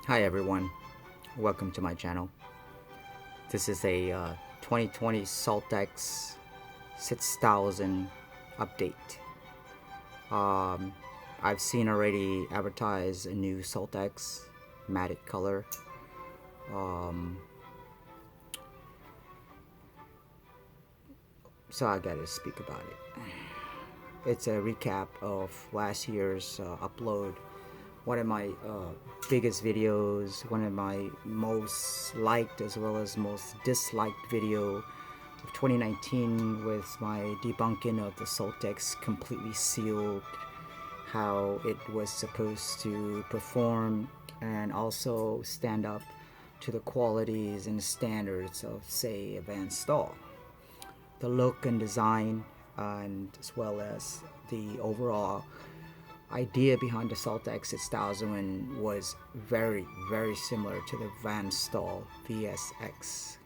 Hi everyone, welcome to my channel. This is a 2020 Saltex 6000 update. Um, I've seen already advertised a new Saltex matte color. Um, so I gotta speak about it. It's a recap of last year's upload. One of my biggest videos, one of my most liked as well as most disliked video of 2019 was my debunking of the Soltex completely sealed, how it was supposed to perform and also stand up to the qualities and standards of, say, a Van Stahl. The look and design, and as well as the overall idea behind the Saltex 6000 was very similar to the Van Stahl VSX.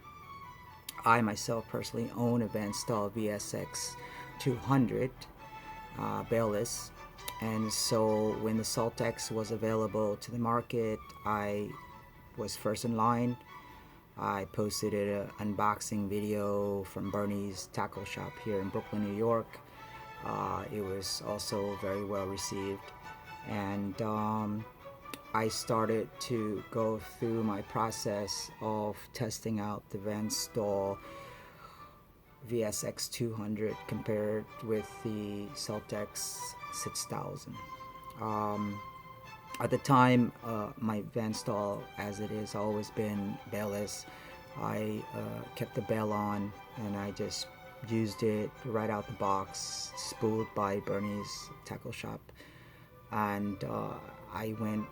I myself personally own a Van Stahl VSX 200 bailless, and so when the Saltex was available to the market, I was first in line. I posted an unboxing video from Bernie's tackle shop here in Brooklyn, New York. It was also very well received, and I started to go through my process of testing out the Van Stahl VSX 200 compared with the Celtex 6000. Um, at the time, my Van Stahl, as it is always been bailless, I kept the bail on and I just used it right out the box, spooled by Bernie's tackle shop, and I went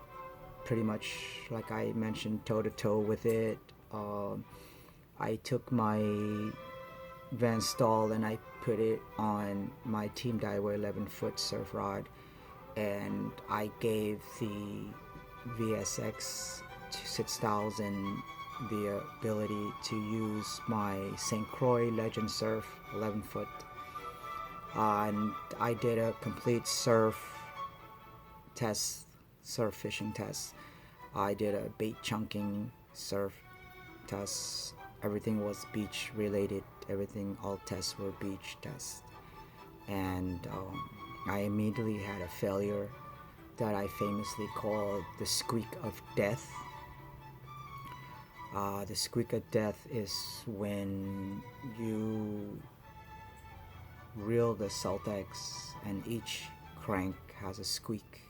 pretty much like I mentioned toe to toe with it. I took my Van Stahl and I put it on my Team Daiwa 11-foot surf rod, and I gave the VSX 6000 the ability to use my St.croix Legend Surf 11-foot. And I did a complete test, surf fishing test. I did a bait chunking surf test. Everything was beach related. Everything, all tests were beach tests. And I immediately had a failure that I famously called the squeak of death. The squeak of death is when you reel the Celtex and each crank has a squeak,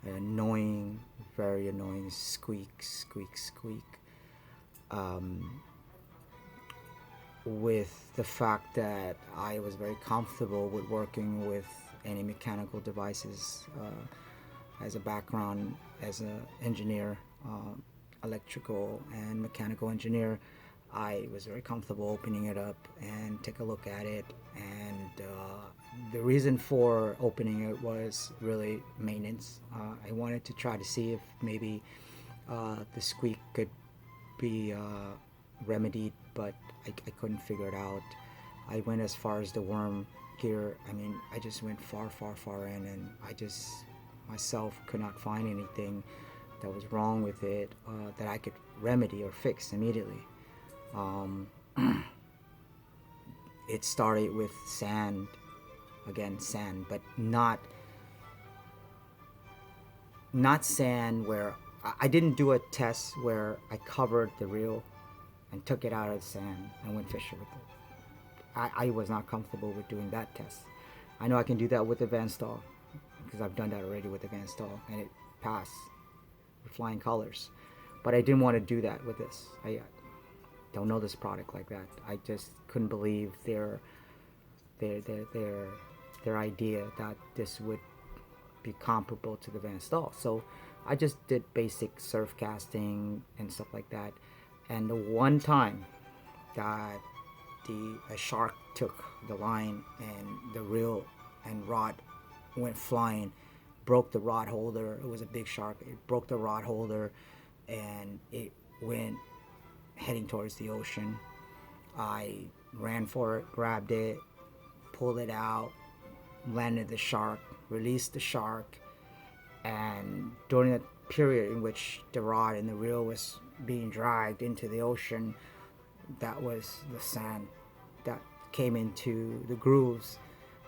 an annoying, very annoying squeak, squeak, squeak. Um, with the fact that I was very comfortable with working with any mechanical devices as a background as an engineer, electrical and mechanical engineer. I was very comfortable opening it up and take a look at it, and the reason for opening it was really maintenance. I wanted to try to see if maybe the squeak could be remedied, but I couldn't figure it out. I went as far as the worm gear. I mean, I just went far in, and I just myself could not find anything that was wrong with it that I could remedy or fix immediately. Um, it started with sand, again sand, but not sand where I didn't do a test where I covered the reel and took it out of the sand and went fishing with it. I was not comfortable with doing that test. I know I can do that with the Van Stahl because I've done that already with the Van Stahl and it passed with flying colors. But I didn't want to do that with this. I don't know this product like that. I just couldn't believe their their their their idea that this would be comparable to the Van Stahl. So I just did basic surf casting and stuff like that. And the one time that a shark took the line and the reel and rod went flying, broke the rod holder. It was a big shark. It broke the rod holder and it went heading towards the ocean. I ran for it, grabbed it, pulled it out, landed the shark, released the shark, and during period in which the rod and the reel was being dragged into the ocean, that was the sand that came into the grooves.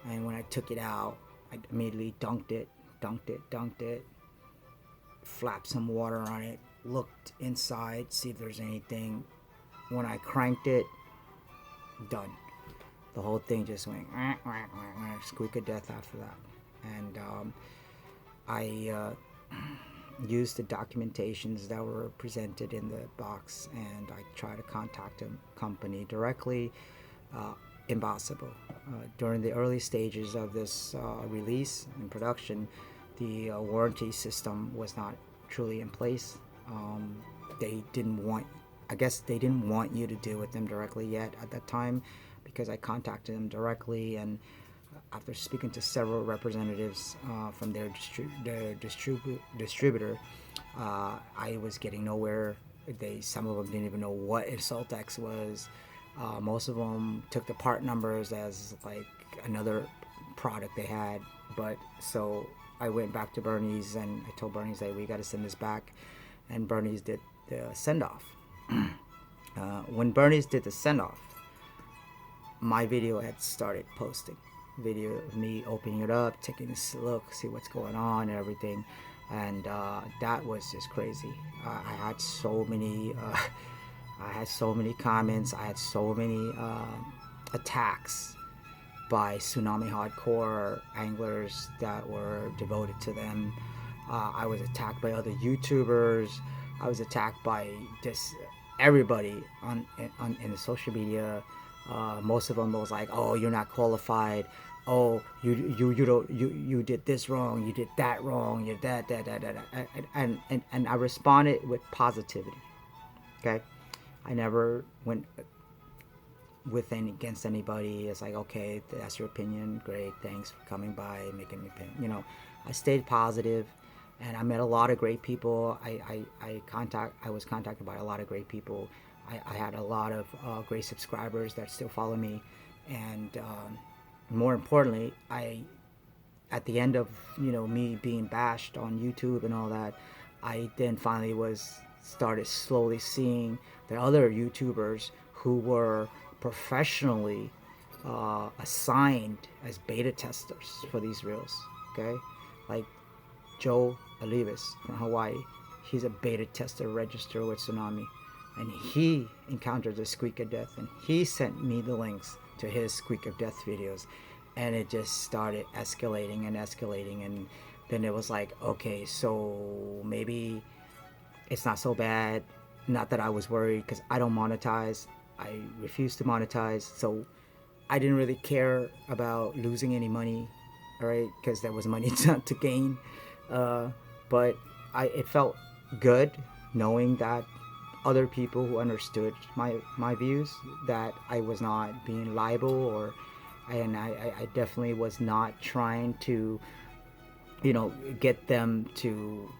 And when I took it out, I immediately dunked it, flapped some water on it, looked inside, see if there's anything. When I cranked it, done. The whole thing just went squeak of death after that. And I used the documentations that were presented in the box, and I tried to contact the company directly. Impossible. During the early stages of this release and production, the warranty system was not truly in place. They didn't want, I guess they didn't want you to deal with them directly yet at that time, because I contacted them directly, and after speaking to several representatives from their distributor, I was getting nowhere. Some of them didn't even know what Insultex was. Most of them took the part numbers as like another product they had. But so I went back to Bernie's and I told Bernie's, hey, we got to send this back. And Bernie's did the send off. When Bernie's did the send off, my video had started posting video of me opening it up, taking a look, see what's going on and everything. And that was just crazy. I had so many comments. I had so many attacks by Tsunami hardcore anglers that were devoted to them. I was attacked by other YouTubers. I was attacked by just everybody in the social media. Most of them was like, "Oh, you're not qualified. Oh, you did this wrong. You did that wrong. You that." And I responded with positivity. Okay. I never went against anybody. It's like, okay, that's your opinion. Great, thanks for coming by, making me opinion. You know, I stayed positive, and I met a lot of great people. I was contacted by a lot of great people. I had a lot of great subscribers that still follow me, and more importantly, at the end of me being bashed on YouTube and all that, I then finally started slowly seeing the other YouTubers who were professionally assigned as beta testers for these reels. Okay, like Joe Olivis from Hawaii, he's a beta tester registered with Tsunami, and he encountered the squeak of death, and he sent me the links to his squeak of death videos, and it just started escalating, and then it was like, okay, so maybe it's not so bad. Not that I was worried, because I don't monetize. I refuse to monetize, so I didn't really care about losing any money, all right, because there was money to gain. But it felt good knowing that other people who understood my views, that I was not being liable, and I definitely was not trying to, get them to,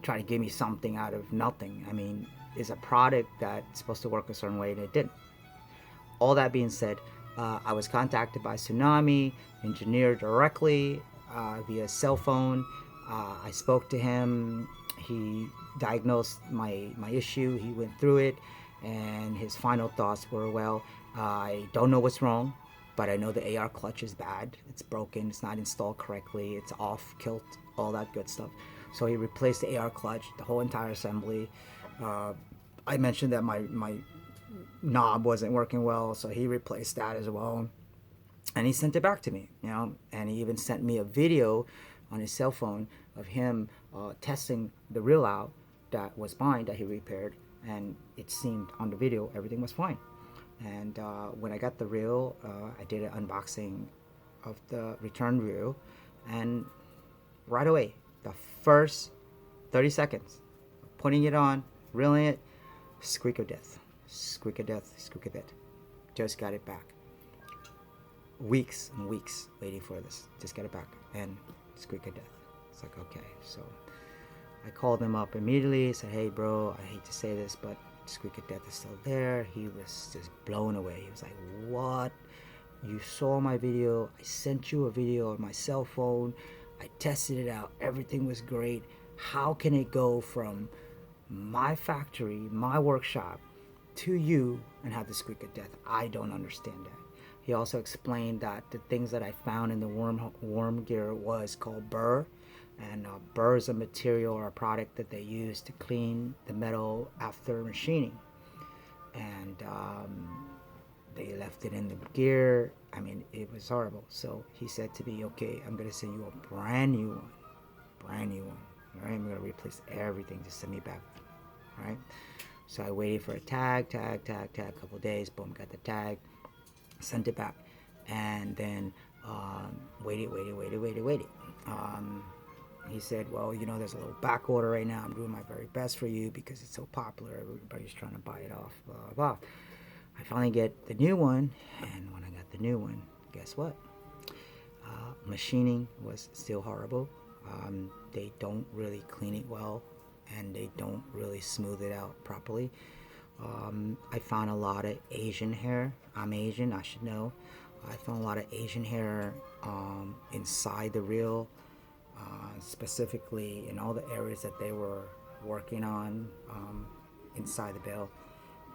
try to give me something out of nothing. I mean, it's a product that's supposed to work a certain way, and it didn't. All that being said, I was contacted by Tsunami engineer directly via cell phone. I spoke to him. He diagnosed my issue. He went through it, and his final thoughts were, well, I don't know what's wrong, but I know the AR clutch is bad. It's broken. It's not installed correctly. It's off kilt, all that good stuff. So he replaced the AR clutch, the whole entire assembly. I mentioned that my knob wasn't working well, so he replaced that as well. And he sent it back to me, and he even sent me a video on his cell phone of him testing the reel out that was mine, that he repaired, and it seemed on the video everything was fine. And when I got the reel, I did an unboxing of the return reel, and right away, the first 30 seconds, putting it on, reeling it, squeak of death, squeak of death, squeak of death. Just got it back. Weeks and weeks waiting for this. Just get it back, and squeak of death. It's like, okay. So I called him up immediately, said, hey bro, I hate to say this, but squeak of death is still there. He was just blown away. He was like, what? You saw my video. I sent you a video on my cell phone. I tested it out. Everything was great. How can it go from my factory, my workshop, to you and have the squeak of death? I don't understand that. He also explained that the things that I found in the worm gear was called burr, and burr is a material or a product that they use to clean the metal after machining. And they left it in the gear. I mean, it was horrible. So he said to me, okay, I'm going to send you a brand new one. Brand new one. All right, I'm going to replace everything. Just send me back. All right. So I waited for a tag, a couple of days. Boom, got the tag. Sent it back. And then waited. He said, well, you know, there's a little back order right now. I'm doing my very best for you because it's so popular. Everybody's trying to buy it off, blah, blah. I finally get the new one. And when I got the new one, guess what? Machining was still horrible. They don't really clean it well, and they don't really smooth it out properly. I found a lot of Asian hair. I'm Asian, I should know. I found a lot of Asian hair inside the reel, specifically in all the areas that they were working on inside the bale.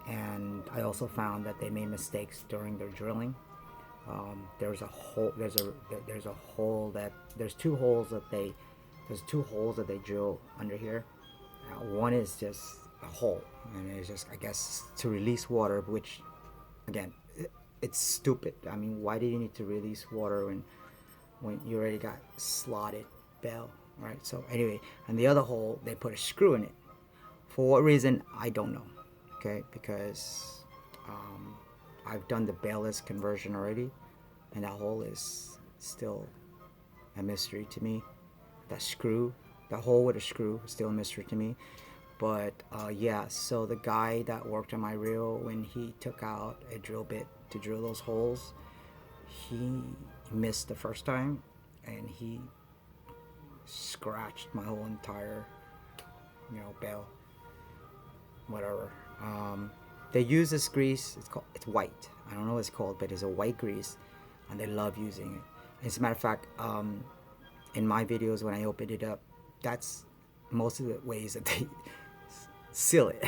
And I also found that they made mistakes during their drilling. There's two holes that they drill under here. One is just a hole, and it's just, I guess, to release water, which again, it's stupid. I mean, why do you need to release water when you already got slotted bale, right? So anyway, and the other hole, they put a screw in it. For what reason, I don't know. Okay, because I've done the baleless conversion already, and that hole is still a mystery to me. That hole with a screw is still a mystery to me. But yeah, so the guy that worked on my reel, when he took out a drill bit to drill those holes, he missed the first time, and he scratched my whole entire, bale, whatever. They use this grease. It's white. I don't know what it's called, but it's a white grease, and they love using it. As a matter of fact, in my videos when I opened it up, that's most of the ways that they seal it.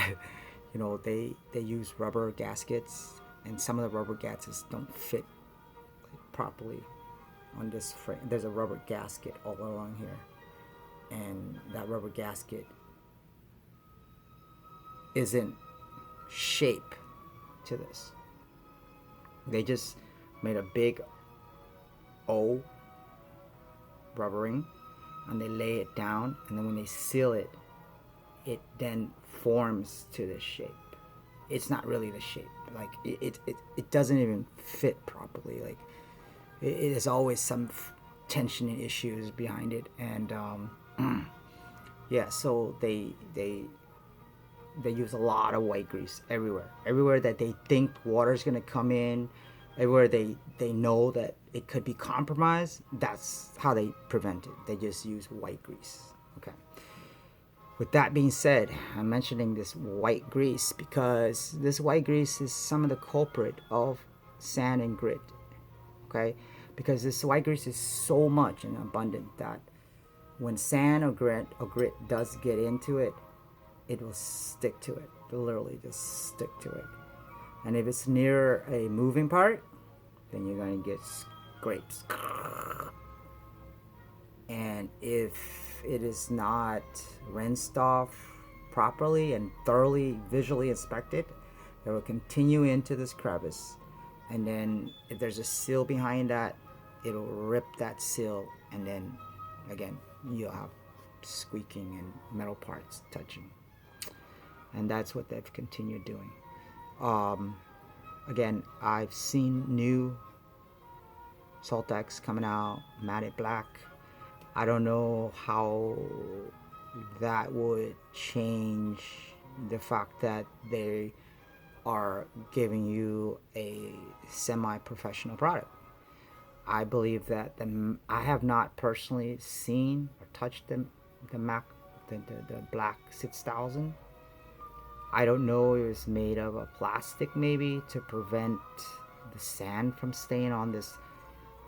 They use rubber gaskets, and some of the rubber gaskets don't fit properly on this frame. There's a rubber gasket all along here, and that rubber gasket isn't shape to this. They just made a big O rubbering, and they lay it down, and then when they seal it, it then forms to this shape. It's not really the shape. Like it doesn't even fit properly. Like it is always some tension and issues behind it, and yeah. So they use a lot of white grease everywhere that they think water's gonna come in, everywhere they know that it could be compromised. That's how they prevent it. They just use white grease. Okay. With that being said, I'm mentioning this white grease because this white grease is some of the culprit of sand and grit. Okay, because this white grease is so much and abundant that when sand or grit does get into it, it will stick to it. It'll literally just stick to it. And if it's near a moving part, then you're going to get scrapes. And if it is not rinsed off properly and thoroughly visually inspected, it will continue into this crevice. And then if there's a seal behind that, it'll rip that seal, and then again, you'll have squeaking and metal parts touching. And that's what they've continued doing. Again, I've seen new Saltex coming out, matted black. I don't know how that would change the fact that they are giving you a semi-professional product. I believe that I have not personally seen or touched the black 6000. I don't know if it's made of a plastic maybe to prevent the sand from staying on this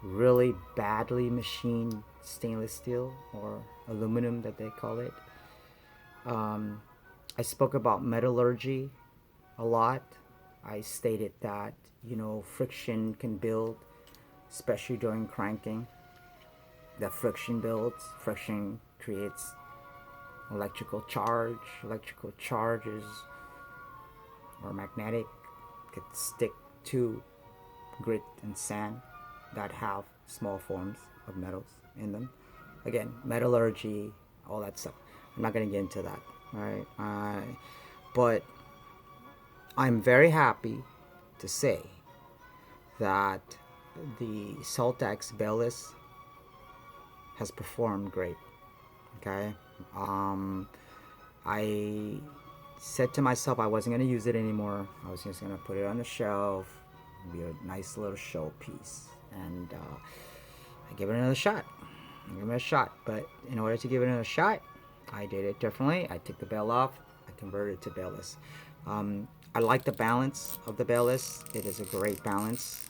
really badly machined stainless steel or aluminum that they call it. I spoke about metallurgy a lot. I stated that, friction can build, especially during cranking. That friction builds, friction creates electrical charge. Electrical charges or magnetic could stick to grit and sand that have small forms of metals in them. Again, metallurgy, all that stuff. I'm not going to get into that. All right. But I'm very happy to say that the Saltex Bellis has performed great. Okay. I said to myself I wasn't going to use it anymore. I was just going to put it on the shelf, be a nice little showpiece, and I give it another shot. Give it a shot. But in order to give it another shot, I did it differently. I took the bell off. I converted it to bellis. I like the balance of the bellis. It is a great balance.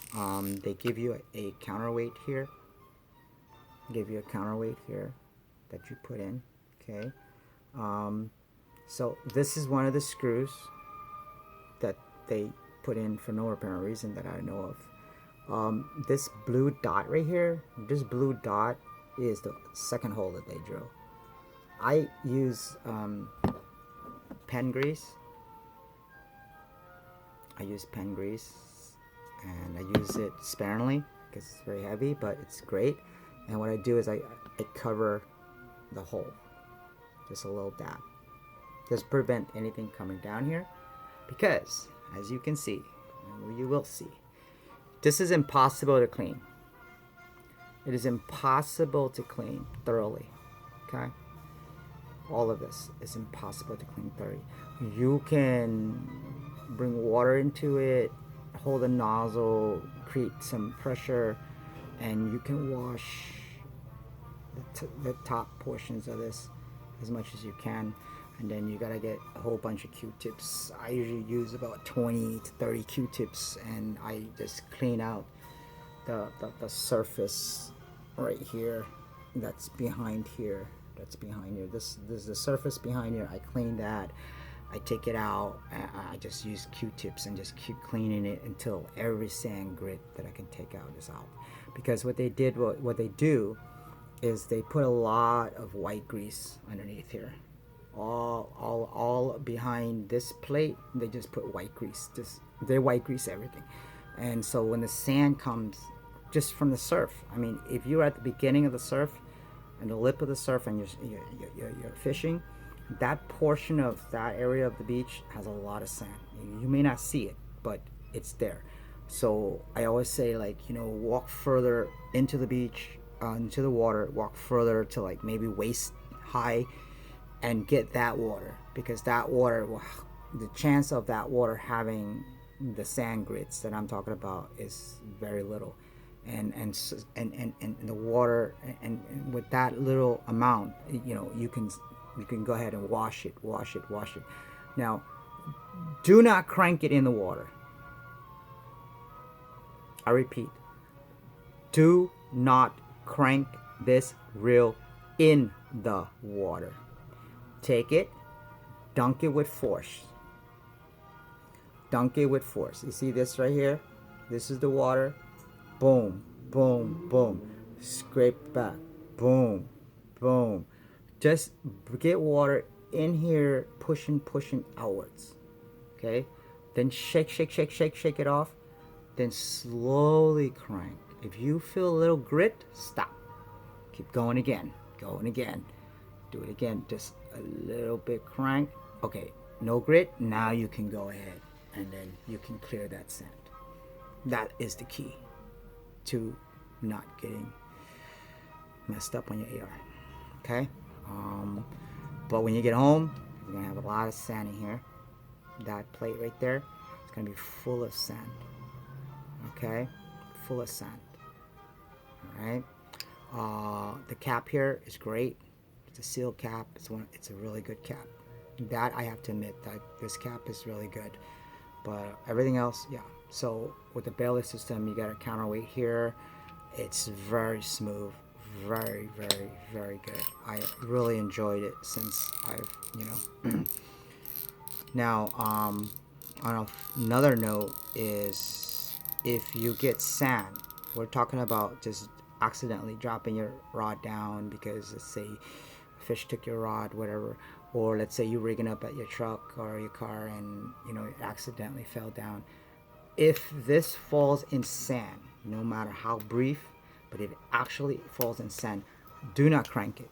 They give you a counterweight here. Give you a counterweight here that you put in. Okay. So this is one of the screws that they put in for no apparent reason that I know of. This blue dot right here, this blue dot is the second hole that they drill. I use pen grease. I use pen grease, and I use it sparingly because it's very heavy, but it's great. And what I do is I cover the hole, just a little dab. Just prevent anything coming down here, because as you can see, and you will see, this is impossible to clean. It is impossible to clean thoroughly. Okay, all of this is impossible to clean thoroughly. You can bring water into it, hold the nozzle, create some pressure, and you can wash the top portions of this as much as you can. And then you gotta get a whole bunch of Q-tips. I usually use about 20 to 30 Q-tips, and I just clean out the surface right here. That's behind here. That's behind here. This is the surface behind here. I clean that. I take it out. I just use Q-tips and just keep cleaning it until every sand grit that I can take out is out. Because what they do is they put a lot of white grease underneath here. All behind this plate, they just put white grease. They white grease everything. And so when the sand comes just from the surf, I mean, if you're at the beginning of the surf and the lip of the surf and you're fishing, that portion of that area of the beach has a lot of sand. You may not see it, but it's there. So I always say, like, walk further into the beach, into the water, walk further to like maybe waist high, and get that water, because that water, the chance of that water having the sand grits that I'm talking about is very little. And the water, and with that little amount, you can go ahead and wash it. Now, do not crank it in the water. I repeat, do not crank this reel in the water. Take it, dunk it with force. Dunk it with force. You see this right here? This is the water. Boom, boom, boom. Scrape back. Boom, boom. Just get water in here, pushing outwards. Okay? Then shake it off. Then slowly crank. If you feel a little grit, stop. Keep going again. Do it again. Just a little bit crank. Okay, no grit. Now you can go ahead and then you can clear that sand. That is the key to not getting messed up on your AR. Okay? But when you get home, you're gonna have a lot of sand in here. That plate right there, it's gonna be full of sand. Okay? Full of sand. Alright? The cap here is great. It's a seal cap. It's a really good cap. That I have to admit that this cap is really good. But everything else, yeah. So with the belly system, you got a counterweight here. It's very smooth, very, very, very good. I really enjoyed it since I've, now, on another note is if you get sand, we're talking about just accidentally dropping your rod down because, let's say, a fish took your rod, whatever, or let's say you're rigging up at your truck or your car and, it accidentally fell down. If this falls in sand, no matter how brief, but if it actually falls in sand, do not crank it.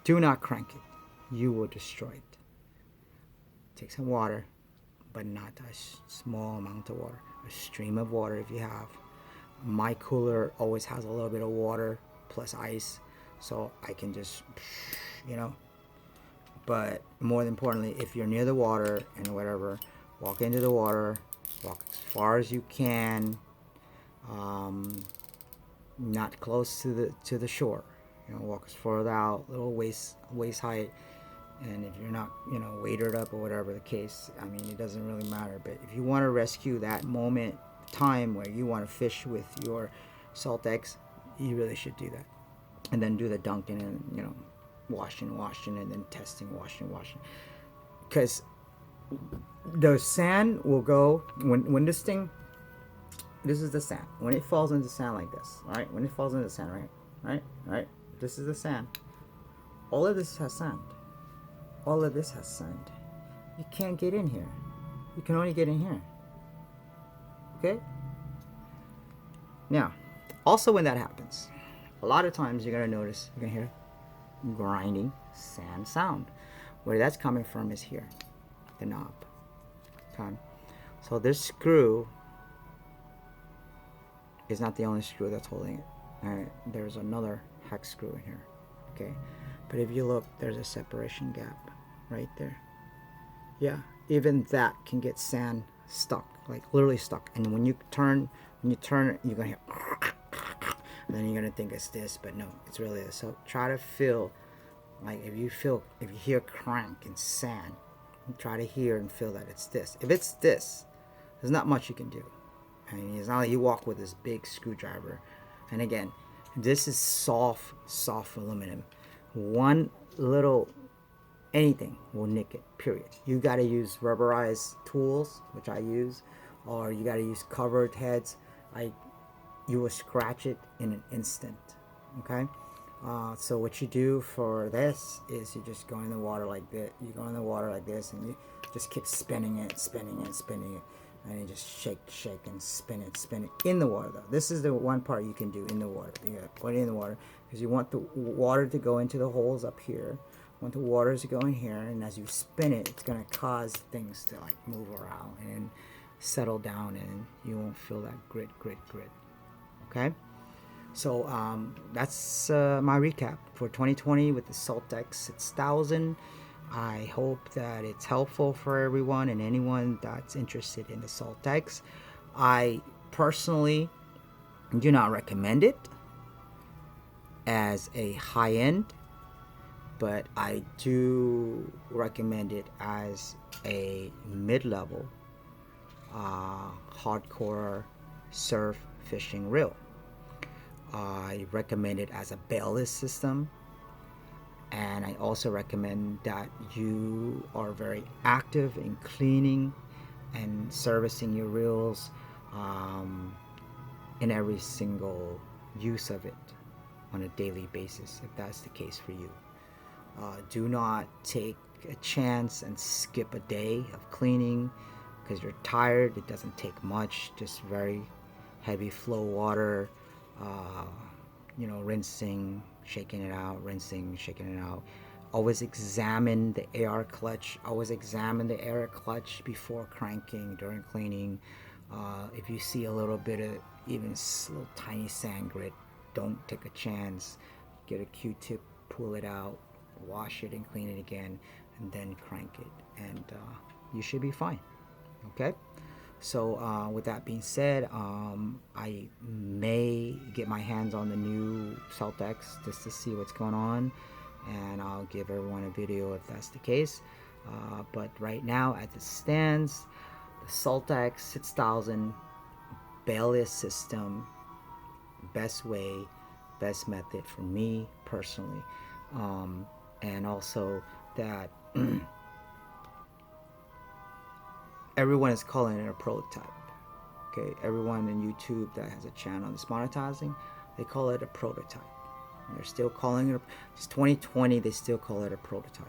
Do not crank it. You will destroy it. Take some water, but not a small amount of water. A stream of water if you have. My cooler always has a little bit of water plus ice, so I can just, But more importantly, if you're near the water and whatever, walk into the water, walk as far as you can, not close to the shore. Walk as far out, little waist height. And if you're not, waded up or whatever the case, I mean, it doesn't really matter. But if you want to rescue that moment, time where you want to fish with your salt eggs, you really should do that. And then do the dunking and, washing, and then testing, washing. Because the sand will go, when this thing, this is the sand. When it falls into sand like this, all right? When it falls into sand, right? This is the sand. All of this has sand. All of this has sand. You can't get in here. You can only get in here. Okay? Now, also when that happens, a lot of times you're going to notice, you're going to hear grinding sand sound. Where that's coming from is here, the knob. Okay? So this screw is not the only screw that's holding it. All right? There's another hex screw in here. Okay? But if you look, there's a separation gap right there. Yeah, even that can get sand stuck, like literally stuck. And when you turn it, you're gonna hear, and then you're gonna think it's this, but no, it's really this. So try to feel, like if you hear crank and sand, try to hear and feel that it's this. If it's this, there's not much you can do. I mean, it's not like you walk with this big screwdriver. And again, this is soft aluminum. One little anything will nick it, period. You got to use rubberized tools, which I use, or you got to use covered heads. You will scratch it in an instant. Okay, so what you do for this is you just go in the water like this. You go in the water like this, and you just keep spinning it, and you just shake and spin it in the water. Though this is the one part you can do in the water. You gotta put it in the water because you want the water to go into the holes up here. You want the water to go in here, and as you spin it, it's gonna cause things to like move around and settle down, and you won't feel that grit. Okay, so that's my recap for 2020 with the Saltex 6000. I hope that it's helpful for everyone and anyone that's interested in the Saltex. I personally do not recommend it as a high-end, but I do recommend it as a mid-level hardcore surf fishing reel. I recommend it as a bailless system, and I also recommend that you are very active in cleaning and servicing your reels in every single use of it on a daily basis, if that's the case for you. Do not take a chance and skip a day of cleaning because you're tired. It doesn't take much, just very heavy flow water, rinsing, shaking it out, Always examine the air clutch. Before cranking, during cleaning. If you see a little bit of even little tiny sand grit, don't take a chance. Get a Q-tip, pull it out, wash it and clean it again, and then crank it, and you should be fine. Okay? So with that being said, I may get my hands on the new Saltex just to see what's going on, and I'll give everyone a video if that's the case. But right now, as it stands, the Saltex 6000 bailless system, best way best method for me personally. And also that everyone is calling it a prototype. Okay, everyone in YouTube that has a channel that's monetizing, they call it a prototype. And they're still calling it. It's 2020. They still call it a prototype.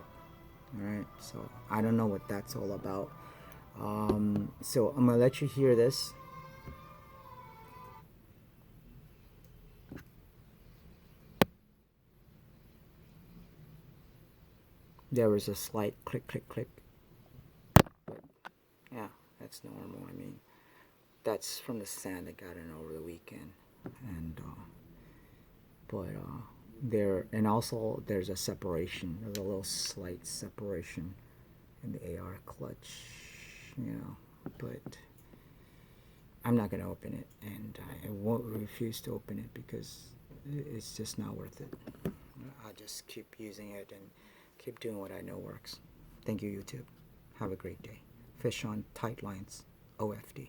All right. So I don't know what that's all about. So I'm gonna let you hear this. There was a slight click, click, click. But yeah, that's normal. I mean, that's from the sand that got in over the weekend, and there, and also there's a separation. There's a little slight separation in the AR clutch, you know. But I'm not gonna open it, and I won't refuse to open it because it's just not worth it. I'll just keep using it and keep doing what I know works. Thank you, YouTube. Have a great day. Fish on tight lines. OFD.